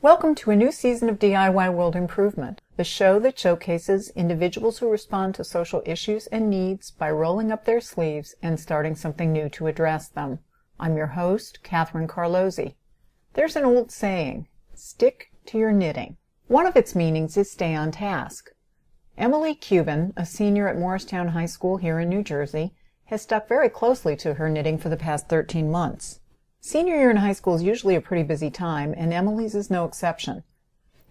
Welcome to a new season of DIY World Improvement, the show that showcases individuals who respond to social issues and needs by rolling up their sleeves and starting something new to address them. I'm your host, Catherine Carlozzi. There's an old saying, stick to your knitting. One of its meanings is stay on task. Emily Kubin, a senior at Morristown High School here in New Jersey, has stuck very closely to her knitting for the past 13 months. Senior year in high school is usually a pretty busy time, and Emily's is no exception.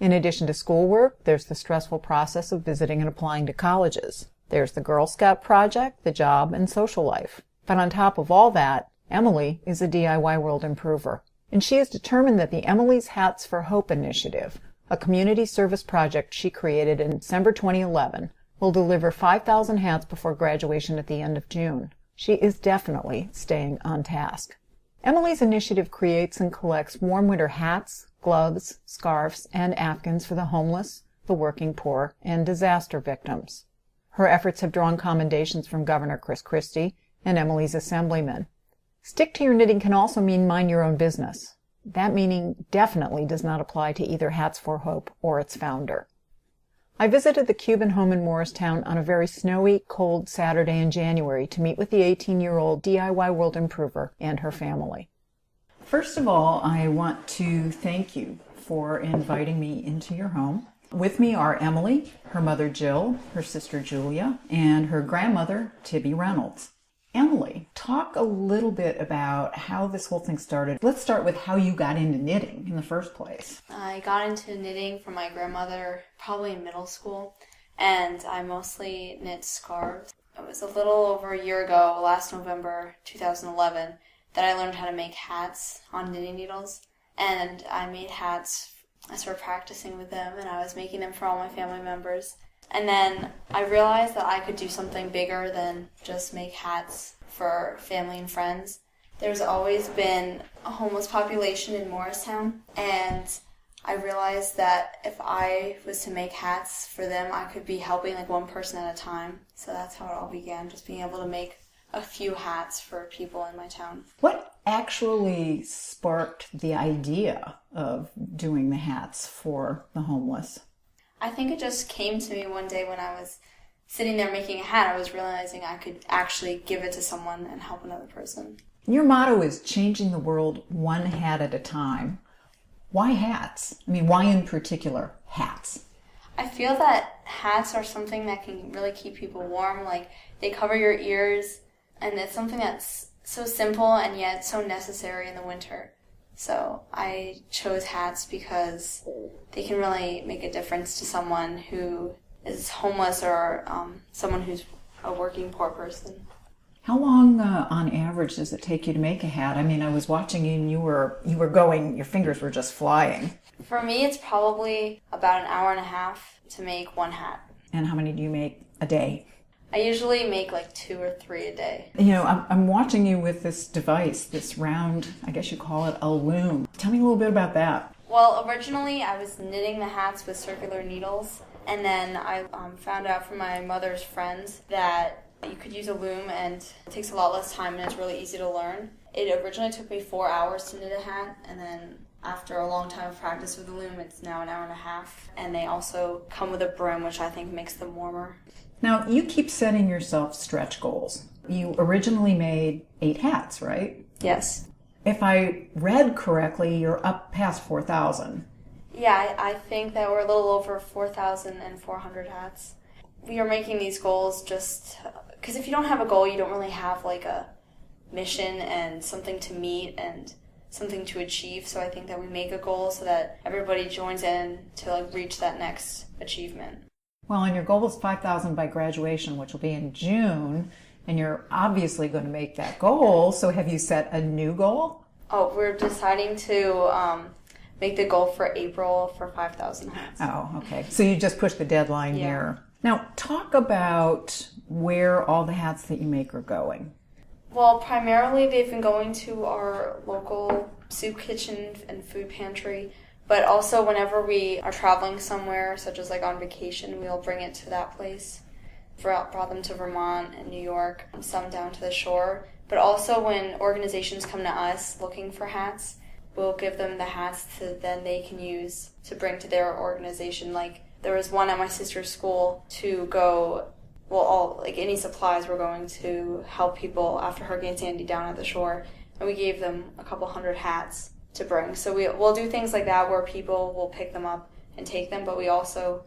In addition to schoolwork, there's the stressful process of visiting and applying to colleges. There's the Girl Scout project, the job, and social life. But on top of all that, Emily is a DIY world improver. And she is determined that the Emily's Hats for Hope initiative, a community service project she created in December 2011, will deliver 5,000 hats before graduation at the end of June. She is definitely staying on task. Emily's initiative creates and collects warm winter hats, gloves, scarves, and afghans for the homeless, the working poor, and disaster victims. Her efforts have drawn commendations from Governor Chris Christie and Emily's assemblymen. Stick to your knitting can also mean mind your own business. That meaning definitely does not apply to either Hats for Hope or its founder. I visited the Kubin home in Morristown on a very snowy, cold Saturday in January to meet with the 18-year-old DIY world improver and her family. First of all, I want to thank you for inviting me into your home. With me are Emily, her mother Jill, her sister Julia, and her grandmother Tibby Reynolds. Emily, talk a little bit about how this whole thing started. Let's start with how you got into knitting in the first place. I got into knitting from my grandmother probably in middle school, and I mostly knit scarves. It was a little over a year ago, last November 2011, that I learned how to make hats on knitting needles, and I made hats. I started practicing with them, and I was making them for all my family members. And then I realized that I could do something bigger than just make hats for family and friends. There's always been a homeless population in Morristown, and I realized that if I was to make hats for them, I could be helping like one person at a time. So that's how it all began, just being able to make a few hats for people in my town. What actually sparked the idea of doing the hats for the homeless? I think it just came to me one day when I was sitting there making a hat. I was realizing I could actually give it to someone and help another person. Your motto is changing the world one hat at a time. Why hats? I mean, why in particular hats? I feel that hats are something that can really keep people warm. Like, they cover your ears, and it's something that's so simple and yet so necessary in the winter. So I chose hats because they can really make a difference to someone who is homeless or someone who's a working poor person. How long on average does it take you to make a hat? I mean, I was watching you and you were going, your fingers were just flying. For me, it's probably about an hour and a half to make one hat. And how many do you make a day? I usually make like 2 or 3 a day. You know, I'm watching you with this device, this round, I guess you call it a loom. Tell me a little bit about that. Well, originally I was knitting the hats with circular needles, and then I found out from my mother's friends that you could use a loom and it takes a lot less time and it's really easy to learn. It originally took me 4 hours to knit a hat, and then after a long time of practice with the loom, it's now an hour and a half. And they also come with a brim, which I think makes them warmer. Now, you keep setting yourself stretch goals. You originally made 8 hats, right? Yes. If I read correctly, you're up past 4,000. Yeah, I think that we're a little over 4,400 hats. We are making these goals just because if you don't have a goal, you don't really have like a mission and something to meet and something to achieve. So I think that we make a goal so that everybody joins in to like reach that next achievement. Well, and your goal is 5,000 by graduation, which will be in June, and you're obviously going to make that goal. So have you set a new goal? Oh, we're deciding to make the goal for April for 5,000 hats. Oh, okay. So you just pushed the deadline here. Now, talk about where all the hats that you make are going. Well, primarily they've been going to our local soup kitchen and food pantry. But also whenever we are traveling somewhere, such as like on vacation, we'll bring it to that place. Brought them to Vermont and New York, some down to the shore. But also when organizations come to us looking for hats, we'll give them the hats to then they can use to bring to their organization. Like, there was one at my sister's school to go, any supplies were going to help people after Hurricane Sandy down at the shore, and we gave them a couple hundred hats to bring. So we'll do things like that where people will pick them up and take them, but we also,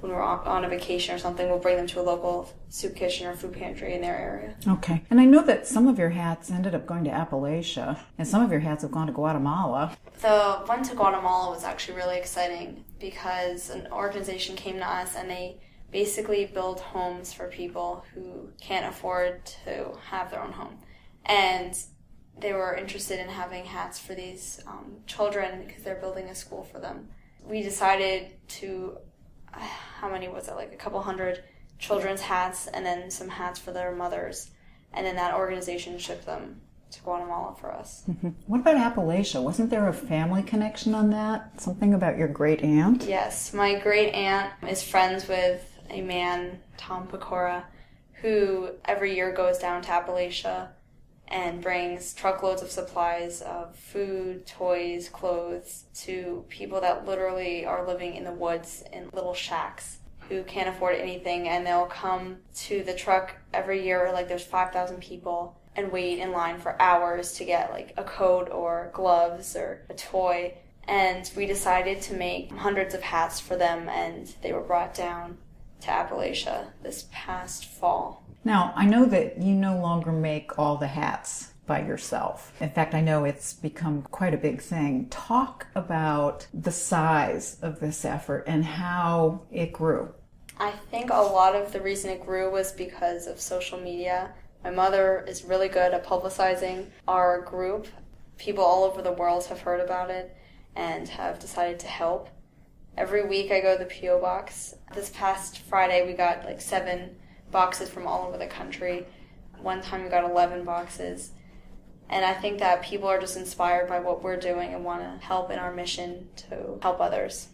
when we're on a vacation or something, we'll bring them to a local soup kitchen or food pantry in their area. Okay. And I know that some of your hats ended up going to Appalachia, and some of your hats have gone to Guatemala. The one to Guatemala was actually really exciting because an organization came to us and they basically build homes for people who can't afford to have their own home. And they were interested in having hats for these children because they're building a school for them. We decided to, how many was it, like a couple hundred children's hats and then some hats for their mothers. And then that organization shipped them to Guatemala for us. Mm-hmm. What about Appalachia? Wasn't there a family connection on that? Something about your great aunt? Yes, my great aunt is friends with a man, Tom Pecora, who every year goes down to Appalachia and brings truckloads of supplies of food, toys, clothes to people that literally are living in the woods in little shacks who can't afford anything. And they'll come to the truck every year, like there's 5,000 people, and wait in line for hours to get like a coat or gloves or a toy. And we decided to make hundreds of hats for them, and they were brought down to Appalachia this past fall. Now, I know that you no longer make all the hats by yourself. In fact, I know it's become quite a big thing. Talk about the size of this effort and how it grew. I think a lot of the reason it grew was because of social media. My mother is really good at publicizing our group. People all over the world have heard about it and have decided to help. Every week I go to the P.O. box. This past Friday we got like 7 boxes from all over the country. One time we got 11 boxes. And I think that people are just inspired by what we're doing and want to help in our mission to help others.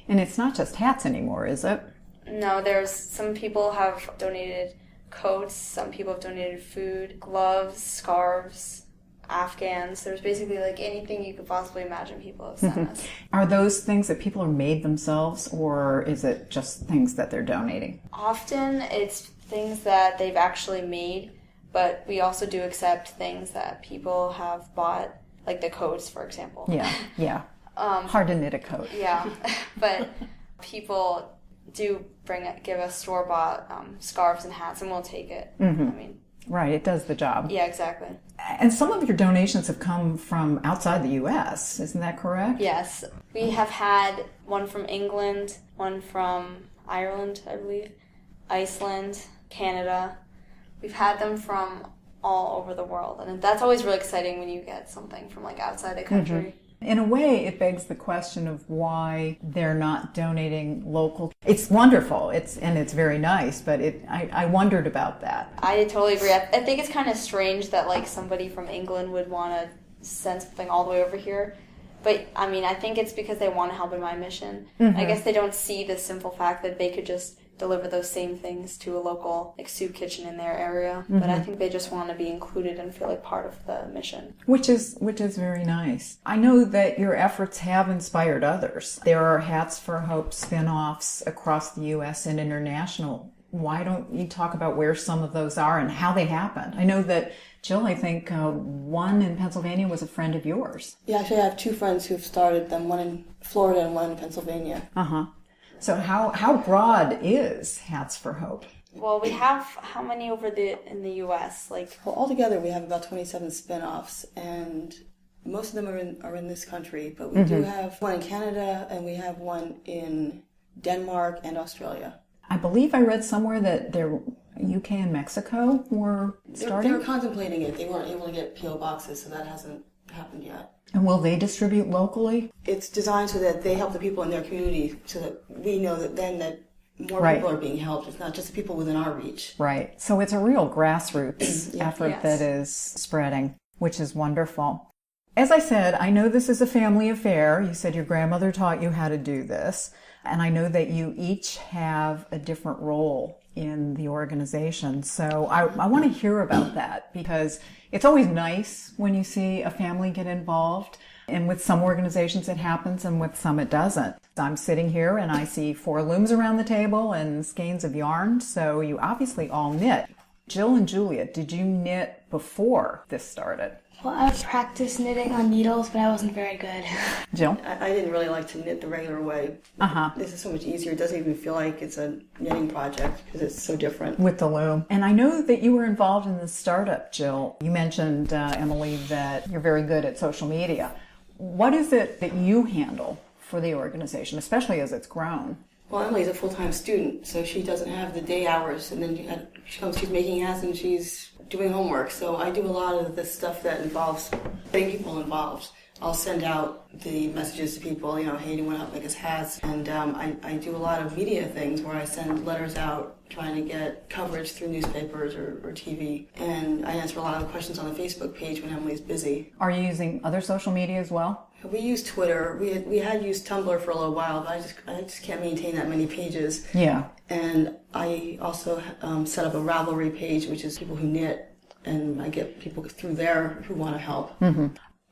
And it's not just hats anymore, is it? No, there's some people have donated coats, some people have donated food, gloves, scarves, Afghans. There's basically like anything you could possibly imagine people have sent us. Are those things that people are made themselves, or is it just things that they're donating? Often it's things that they've actually made, but we also do accept things that people have bought, like the coats, for example. Yeah. Hard to knit a coat. Yeah, but people do give us store-bought scarves and hats, and we'll take it. Mm-hmm. I mean, right, it does the job. Yeah, exactly. And some of your donations have come from outside the U.S., isn't that correct? Yes. We have had one from England, one from Ireland, I believe, Iceland, Canada. We've had them from all over the world, and that's always really exciting when you get something from like outside the country. Mm-hmm. In a way, it begs the question of why they're not donating local. It's wonderful, it's very nice, but I wondered about that. I totally agree. I think it's kind of strange that like somebody from England would want to send something all the way over here. But I mean, I think it's because they want to help in my mission. Mm-hmm. I guess they don't see the simple fact that they could just deliver those same things to a local like soup kitchen in their area. Mm-hmm. But I think they just want to be included and feel like part of the mission. Which is very nice. I know that your efforts have inspired others. There are Hats for Hope spin-offs across the U.S. and international. Why don't you talk about where some of those are and how they happened? I know that Jill, I think one in Pennsylvania was a friend of yours. Yeah, actually I have 2 friends who've started them, one in Florida and one in Pennsylvania. Uh-huh. So how broad is Hats for Hope? Well, we have how many in the U.S.? Well, altogether we have about 27 spin-offs, and most of them are in this country, but we do have one in Canada, and we have one in Denmark and Australia. I believe I read somewhere that UK and Mexico were starting. They were contemplating it. They weren't able to get P.O. boxes, so that hasn't happened yet. And will they distribute locally? It's designed so that they help the people in their community, so that we know that then that more people are being helped. It's not just the people within our reach. Right. So it's a real grassroots effort that is spreading, which is wonderful. As I said, I know this is a family affair. You said your grandmother taught you how to do this. And I know that you each have a different role in the organization. So I want to hear about that, because it's always nice when you see a family get involved. And with some organizations it happens and with some it doesn't. I'm sitting here and I see 4 looms around the table and skeins of yarn, so you obviously all knit. Jill and Julia, did you knit before this started? Well, I've practiced knitting on needles, but I wasn't very good. Jill? I didn't really like to knit the regular way. This is so much easier. It doesn't even feel like it's a knitting project because it's so different. With the loom. And I know that you were involved in the startup, Jill. You mentioned, Emily, that you're very good at social media. What is it that you handle for the organization, especially as it's grown? Well, Emily's a full-time student, so she doesn't have the day hours, and then she's making hats and she's doing homework. So I do a lot of the stuff that involves getting people involved. I'll send out the messages to people, hey, do you want to help make us hats? And I do a lot of media things where I send letters out trying to get coverage through newspapers or TV. And I answer a lot of questions on the Facebook page when Emily's busy. Are you using other social media as well? We use Twitter. We had used Tumblr for a little while, but I just can't maintain that many pages. Yeah. And I also set up a Ravelry page, which is people who knit, and I get people through there who want to help. Mm-hmm.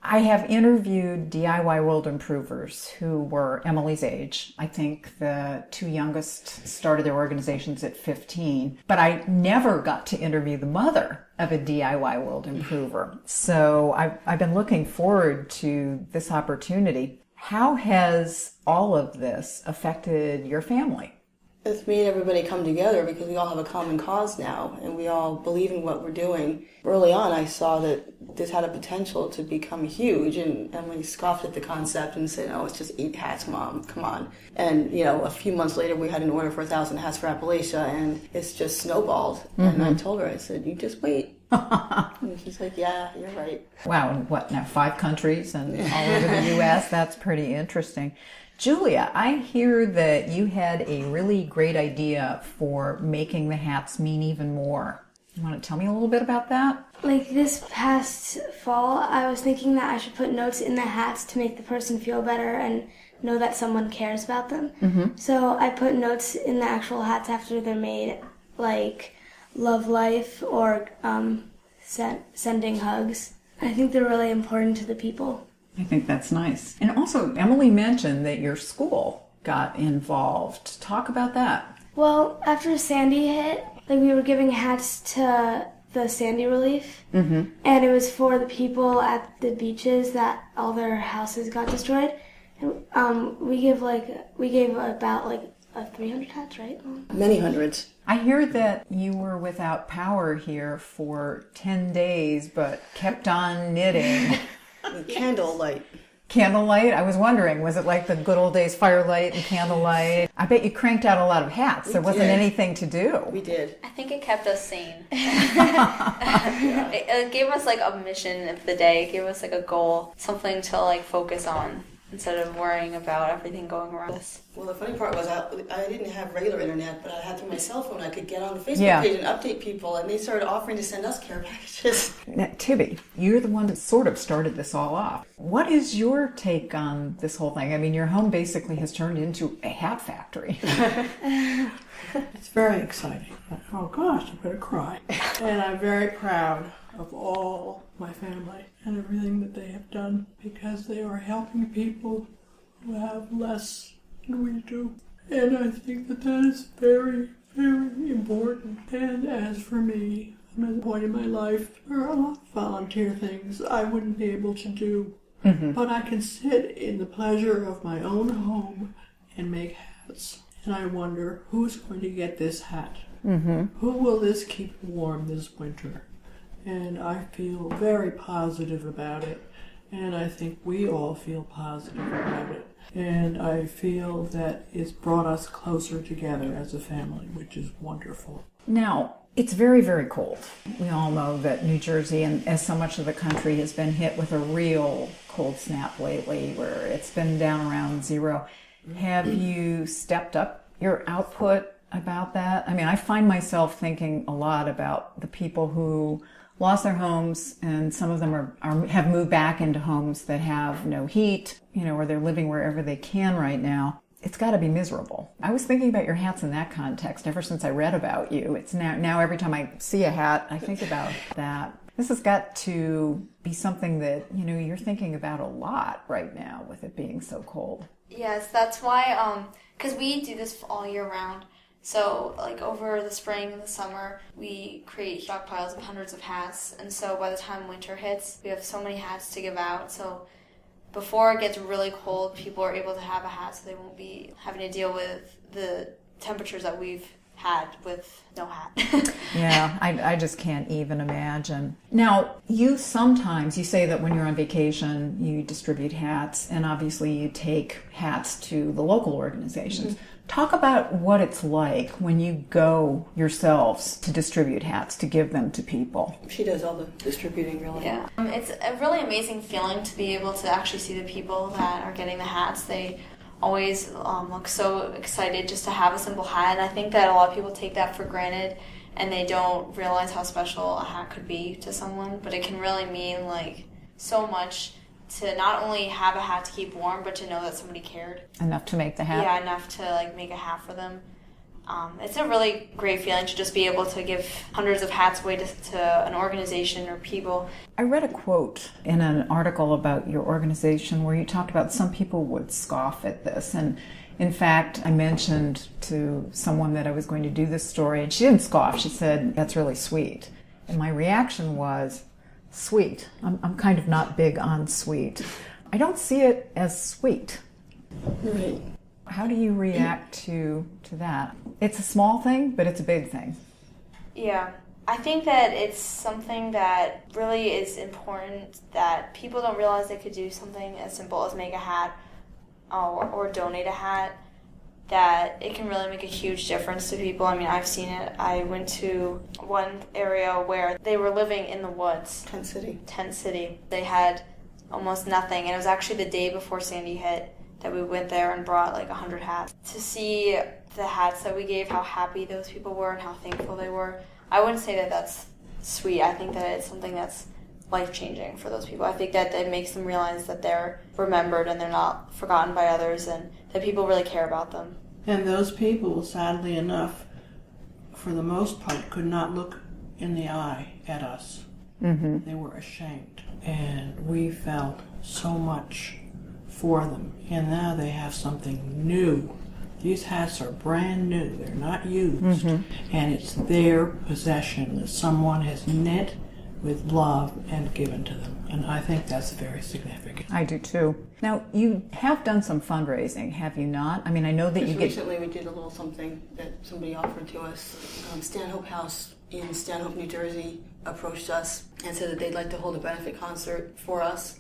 I have interviewed DIY World Improvers who were Emily's age. I think the 2 youngest started their organizations at 15, but I never got to interview the mother of a DIY World Improver. So I've been looking forward to this opportunity. How has all of this affected your family? It's made everybody come together because we all have a common cause now and we all believe in what we're doing. Early on, I saw that this had a potential to become huge, and Emily scoffed at the concept and said, "Oh, it's just 8 hats, Mom, come on." And, a few months later, we had an order for 1,000 hats for Appalachia, and it's just snowballed. Mm-hmm. And I told her, I said, "You just wait." And she's like, "Yeah, you're right." Wow, and what now, 5 countries and all over the U.S.? That's pretty interesting. Julia, I hear that you had a really great idea for making the hats mean even more. You want to tell me a little bit about that? Like this past fall, I was thinking that I should put notes in the hats to make the person feel better and know that someone cares about them. Mm-hmm. So I put notes in the actual hats after they're made, like love life or sending hugs. I think they're really important to the people. I think that's nice. And also, Emily mentioned that your school got involved. Talk about that. Well, after Sandy hit, we were giving hats to the Sandy relief, mm-hmm. and it was for the people at the beaches that all their houses got destroyed. And we gave about 300 hats, right? Many hundreds. I hear that you were without power here for 10 days, but kept on knitting. Candlelight. Candlelight? I was wondering, was it like the good old days, firelight and candlelight? I bet you cranked out a lot of hats. There wasn't anything to do. We did. I think it kept us sane. It gave us a mission of the day. It gave us a goal, something to focus on instead of worrying about everything going around us. Well, the funny part was I didn't have regular internet, but I had through my cell phone. I could get on the Facebook page and update people, and they started offering to send us care packages. Now, Tibby, you're the one that sort of started this all off. What is your take on this whole thing? I mean, your home basically has turned into a hat factory. It's very exciting. Oh gosh, I'm going to cry. And I'm very proud of all my family and everything that they have done because they are helping people who have less than we do. And I think that is very, very important. And as for me, I'm at a point in my life where a lot of volunteer things I wouldn't be able to do. Mm-hmm. But I can sit in the pleasure of my own home and make hats. And I wonder, who's going to get this hat? Mm-hmm. Who will this keep warm this winter? And I feel very positive about it. And I think we all feel positive about it. And I feel that it's brought us closer together as a family, which is wonderful. Now, it's very, very cold. We all know that New Jersey, and as so much of the country, has been hit with a real cold snap lately where it's been down around 0. Have you stepped up your output about that? I mean, I find myself thinking a lot about the people who lost their homes, and some of them have moved back into homes that have no heat, or they're living wherever they can right now. It's got to be miserable. I was thinking about your hats in that context ever since I read about you. It's now every time I see a hat, I think about that. This has got to be something that, you're thinking about a lot right now with it being so cold. Yes, that's why, because we do this all year round. So, like, over the spring and the summer, we create stockpiles of hundreds of hats. And so by the time winter hits, we have so many hats to give out. So before it gets really cold, people are able to have a hat so they won't be having to deal with the temperatures that we've had with no hat. Yeah, I just can't even imagine. Now, you say that when you're on vacation, you distribute hats, and obviously you take hats to the local organizations. Mm-hmm. Talk about what it's like when you go yourselves to distribute hats, to give them to people. She does all the distributing, really. Yeah. It's a really amazing feeling to be able to actually see the people that are getting the hats. They always look so excited just to have a simple hat, and I think that a lot of people take that for granted and they don't realize how special a hat could be to someone, but it can really mean like so much to not only have a hat to keep warm, but to know that somebody cared. Enough to make the hat? Yeah, enough to like make a hat for them. It's a really great feeling to just be able to give hundreds of hats away to an organization or people. I read a quote in an article about your organization where you talked about some people would scoff at this. And in fact, I mentioned to someone that I was going to do this story, and she didn't scoff. She said, "That's really sweet." And my reaction was, sweet. I'm kind of not big on sweet. I don't see it as sweet. Right. How do you react to that? It's a small thing, but it's a big thing. Yeah. I think that it's something that really is important, that people don't realize they could do something as simple as make a hat or donate a hat, that it can really make a huge difference to people. I mean, I've seen it. I went to one area where they were living in the woods. Tent City. They had almost nothing, and it was actually the day before Sandy hit that we went there and brought like 100 hats. To see the hats that we gave, how happy those people were and how thankful they were, I wouldn't say that that's sweet. I think that it's something that's life-changing for those people. I think that it makes them realize that they're remembered and they're not forgotten by others, and that people really care about them. And those people, sadly enough, for the most part, could not look in the eye at us. Mm-hmm. They were ashamed. And we felt so much for them. And now they have something new. These hats are brand new. They're not used. Mm-hmm. And it's their possession that someone has knit with love and given to them. And I think that's very significant. I do too. Now, you have done some fundraising, have you not? I mean, I know that recently we did a little something that somebody offered to us. Stanhope House in Stanhope, New Jersey approached us and said that they'd like to hold a benefit concert for us.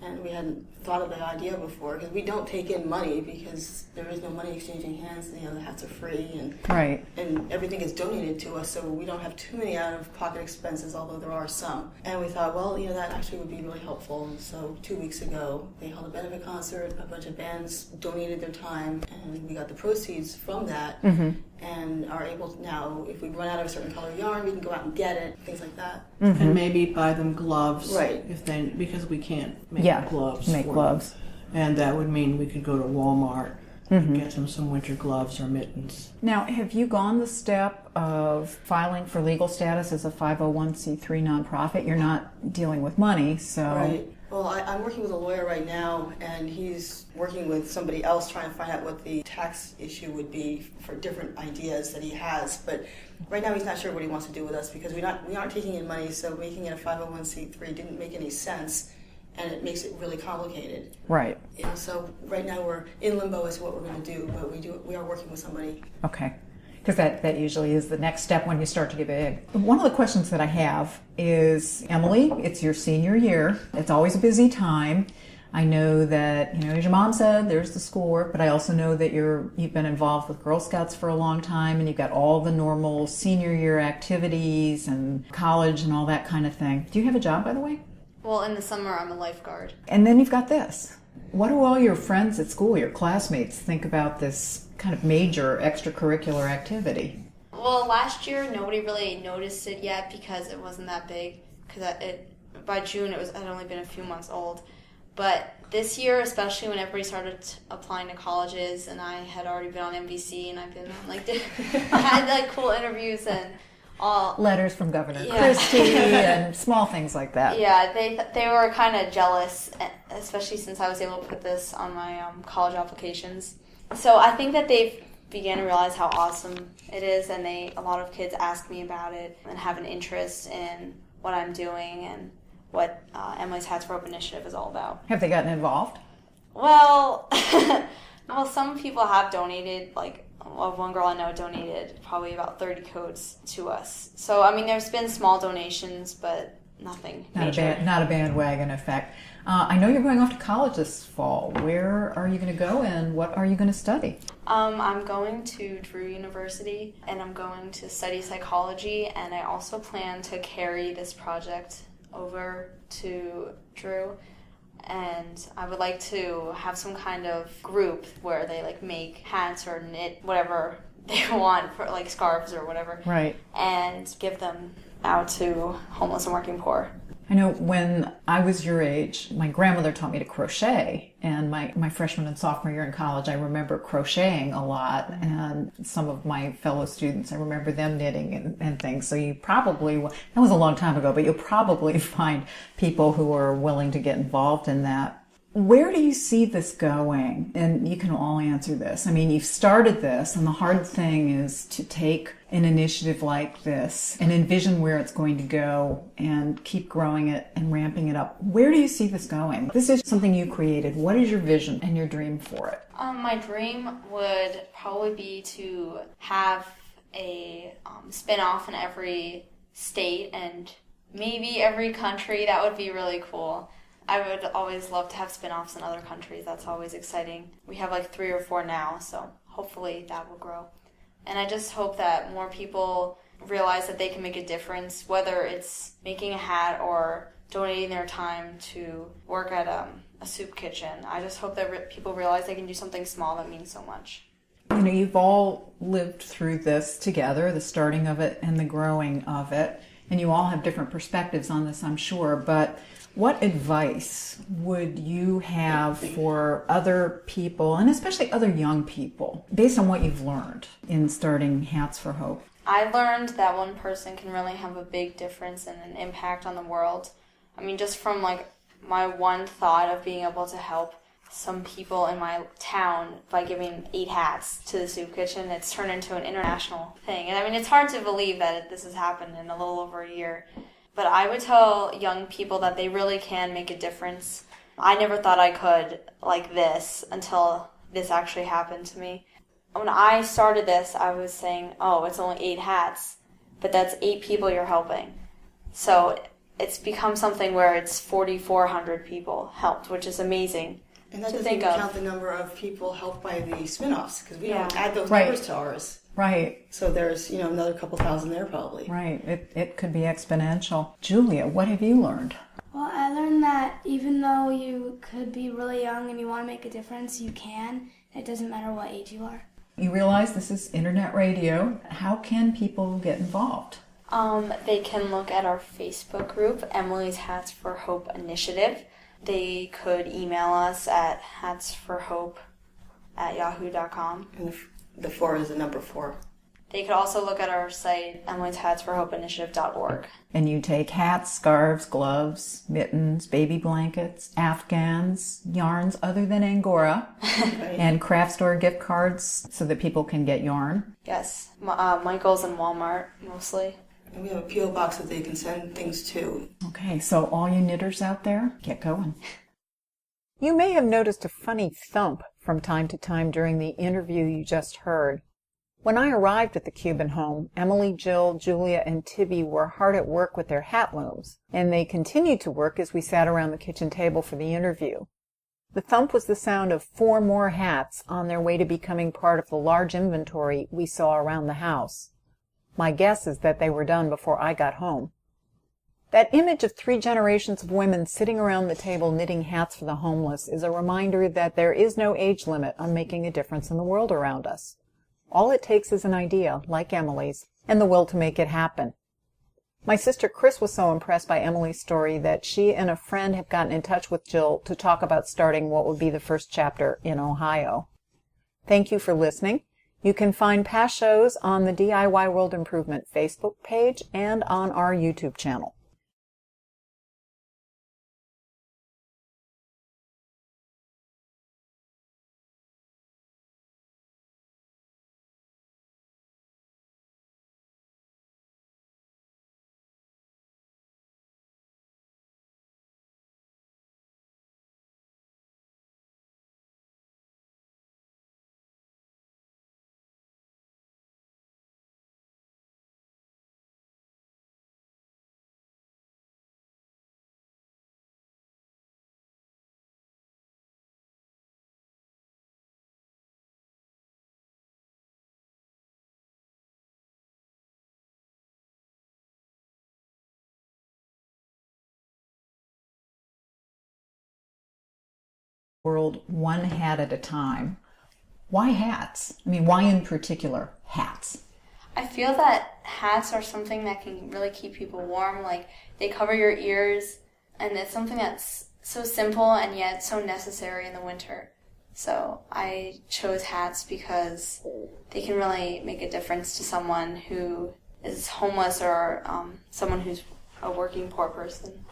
And we hadn't thought of that idea before, because we don't take in money because there is no money exchanging hands. The hats are free, and right, and everything is donated to us, so we don't have too many out-of-pocket expenses, although there are some. And we thought, well, that actually would be really helpful. And so 2 weeks ago, they held a benefit concert. A bunch of bands donated their time, and we got the proceeds from that. Mm-hmm. And are able to now, if we run out of a certain color yarn, we can go out and get it, things like that. Mm-hmm. And maybe buy them gloves, right? Because we can't make gloves. Gloves. And that would mean we could go to Walmart and get them some winter gloves or mittens. Now, have you gone the step of filing for legal status as a 501c3 nonprofit? You're not dealing with money, so... Right. Well, I'm working with a lawyer right now, and he's working with somebody else trying to find out what the tax issue would be for different ideas that he has. But right now he's not sure what he wants to do with us, because we aren't taking in money, so making it a 501c3 didn't make any sense, and it makes it really complicated. Right. So right now we're in limbo as to what we're going to do, but we are working with somebody. Okay. Because that usually is the next step when you start to get big. One of the questions that I have is, Emily, it's your senior year. It's always a busy time. I know that, as your mom said, there's the schoolwork, but I also know that you've been involved with Girl Scouts for a long time, and you've got all the normal senior year activities and college and all that kind of thing. Do you have a job, by the way? Well, in the summer, I'm a lifeguard. And then you've got this. What do all your friends at school, your classmates, think about this kind of major extracurricular activity? Well, last year nobody really noticed it yet because it wasn't that big. Because by June it had only been a few months old. But this year, especially when everybody started applying to colleges, and I had already been on NBC, and I've been on I had cool interviews, and Letters from Governor Yeah. Christie and small things like that. Yeah, they were kind of jealous, especially since I was able to put this on my college applications. So I think that they've began to realize how awesome it is, and a lot of kids ask me about it and have an interest in what I'm doing and what Emily's Hats for Hope initiative is all about. Have they gotten involved? Well, some people have donated. Like, one girl I know donated probably about 30 coats to us. So, I mean, there's been small donations, but nothing major. Not a bandwagon effect. I know you're going off to college this fall. Where are you going to go, and what are you going to study? I'm going to Drew University, and I'm going to study psychology, and I also plan to carry this project over to Drew. And I would like to have some kind of group where they like make hats or knit whatever they want, for like scarves or whatever. Right. And give them out to homeless and working poor. I know when I was your age, my grandmother taught me to crochet, and my freshman and sophomore year in college, I remember crocheting a lot, and some of my fellow students, I remember them knitting and things. So you probably, that was a long time ago, but you'll probably find people who are willing to get involved in that. Where do you see this going? And you can all answer this. I mean, you've started this, and the hard thing is to take an initiative like this and envision where it's going to go and keep growing it and ramping it up. Where do you see this going? This is something you created. What is your vision and your dream for it? My dream would probably be to have a spin-off in every state and maybe every country. That would be really cool. I would always love to have spin-offs in other countries. That's always exciting. We have like 3 or 4 now, so hopefully that will grow. And I just hope that more people realize that they can make a difference, whether it's making a hat or donating their time to work at a soup kitchen. I just hope that people realize they can do something small that means so much. You know, you've all lived through this together, the starting of it and the growing of it, and you all have different perspectives on this, I'm sure, but what advice would you have for other people, and especially other young people, based on what you've learned in starting Hats for Hope? I learned that one person can really have a big difference and an impact on the world. I mean, just from like my one thought of being able to help some people in my town by giving 8 hats to the soup kitchen, it's turned into an international thing. And I mean, it's hard to believe that this has happened in a little over a year. But I would tell young people that they really can make a difference. I never thought I could like this until this actually happened to me. When I started this, I was saying, oh, it's only 8 hats, but that's 8 people you're helping. So it's become something where it's 4,400 people helped, which is amazing. And that doesn't even count the number of people helped by the spin-offs, because we don't add those Right. numbers to ours. Right. So there's, another couple thousand there probably. Right. It could be exponential. Julia, what have you learned? Well, I learned that even though you could be really young and you want to make a difference, you can. It doesn't matter what age you are. You realize this is internet radio. How can people get involved? They can look at our Facebook group, Emily's Hats for Hope Initiative. They could email us at hatsforhope@yahoo.com. And the 4 is the number 4. They could also look at our site, Emily's Hats for Hope Initiative.org. And you take hats, scarves, gloves, mittens, baby blankets, afghans, yarns other than Angora, and craft store gift cards so that people can get yarn. Yes, Michael's and Walmart mostly. And we have a P.O. box that they can send things to. Okay, so all you knitters out there, get going. You may have noticed a funny thump from time to time during the interview you just heard. When I arrived at the Kubin home, Emily, Jill, Julia, and Tibby were hard at work with their hat looms, and they continued to work as we sat around the kitchen table for the interview. The thump was the sound of 4 more hats on their way to becoming part of the large inventory we saw around the house. My guess is that they were done before I got home. That image of 3 generations of women sitting around the table knitting hats for the homeless is a reminder that there is no age limit on making a difference in the world around us. All it takes is an idea, like Emily's, and the will to make it happen. My sister Chris was so impressed by Emily's story that she and a friend have gotten in touch with Jill to talk about starting what would be the first chapter in Ohio. Thank you for listening. You can find past shows on the DIY World Improvement Facebook page and on our YouTube channel. World one hat at a time. Why hats? I mean, why in particular hats? I feel that hats are something that can really keep people warm. Like, they cover your ears, and it's something that's so simple and yet so necessary in the winter. So I chose hats because they can really make a difference to someone who is homeless or someone who's a working poor person.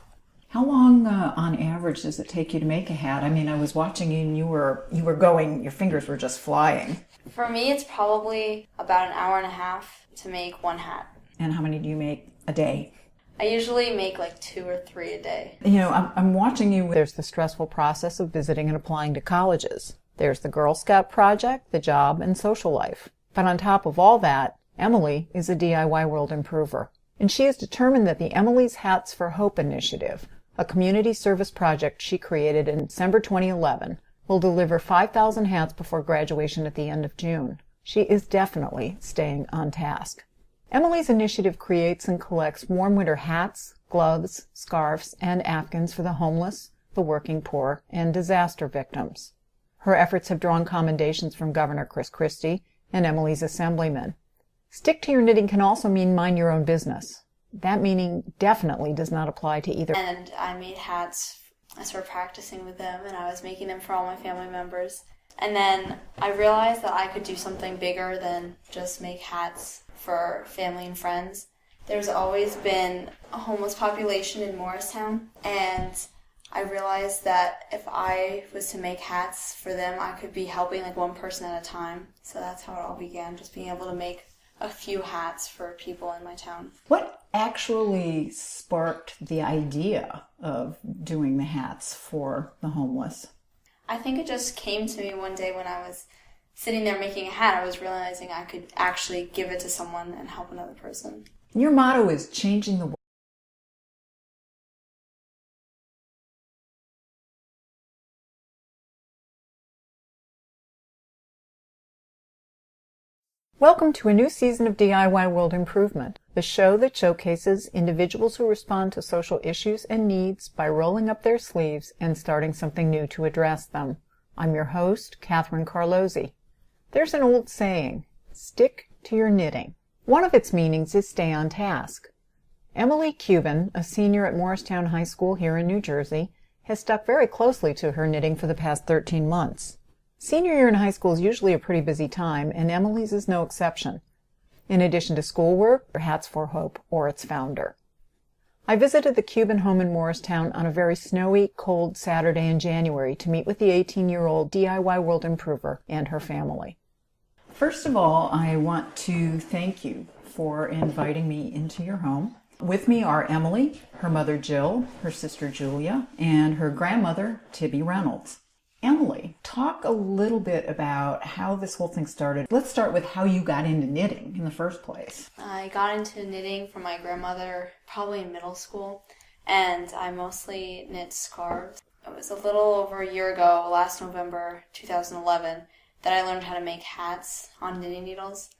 How long on average does it take you to make a hat? I mean, I was watching you and you were going, your fingers were just flying. For me, it's probably about an hour and a half to make one hat. And how many do you make a day? I usually make like 2 or 3 a day. You know, I'm watching you. There's the stressful process of visiting and applying to colleges. There's the Girl Scout project, the job, and social life. But on top of all that, Emily is a DIY world improver. And she is determined that the Emily's Hats for Hope initiative, a community service project she created in December 2011, will deliver 5,000 hats before graduation at the end of June. She is definitely staying on task. Emily's initiative creates and collects warm winter hats, gloves, scarves, and afghans for the homeless, the working poor, and disaster victims. Her efforts have drawn commendations from Governor Chris Christie and Emily's assemblymen. Stick to your knitting can also mean mind your own business. That meaning definitely does not apply to either. And I made hats. I started practicing with them, and I was making them for all my family members. And then I realized that I could do something bigger than just make hats for family and friends. There's always been a homeless population in Morristown, and I realized that if I was to make hats for them, I could be helping like one person at a time. So that's how it all began, just being able to make a few hats for people in my town. What actually sparked the idea of doing the hats for the homeless? I think it just came to me one day when I was sitting there making a hat. I was realizing I could actually give it to someone and help another person. Your motto is changing the world. Welcome to a new season of DIY World Improvement, the show that showcases individuals who respond to social issues and needs by rolling up their sleeves and starting something new to address them. I'm your host, Catherine Carlozzi. There's an old saying, stick to your knitting. One of its meanings is stay on task. Emily Kubin, a senior at Morristown High School here in New Jersey, has stuck very closely to her knitting for the past 13 months. Senior year in high school is usually a pretty busy time, and Emily's is no exception. In addition to schoolwork, Hats for Hope, or its founder. I visited the Kubin home in Morristown on a very snowy, cold Saturday in January to meet with the 18-year-old DIY world improver and her family. First of all, I want to thank you for inviting me into your home. With me are Emily, her mother Jill, her sister Julia, and her grandmother Tibby Reynolds. Emily, talk a little bit about how this whole thing started. Let's start with how you got into knitting in the first place. I got into knitting from my grandmother probably in middle school, and I mostly knit scarves. It was a little over a year ago, last November 2011, that I learned how to make hats on knitting needles.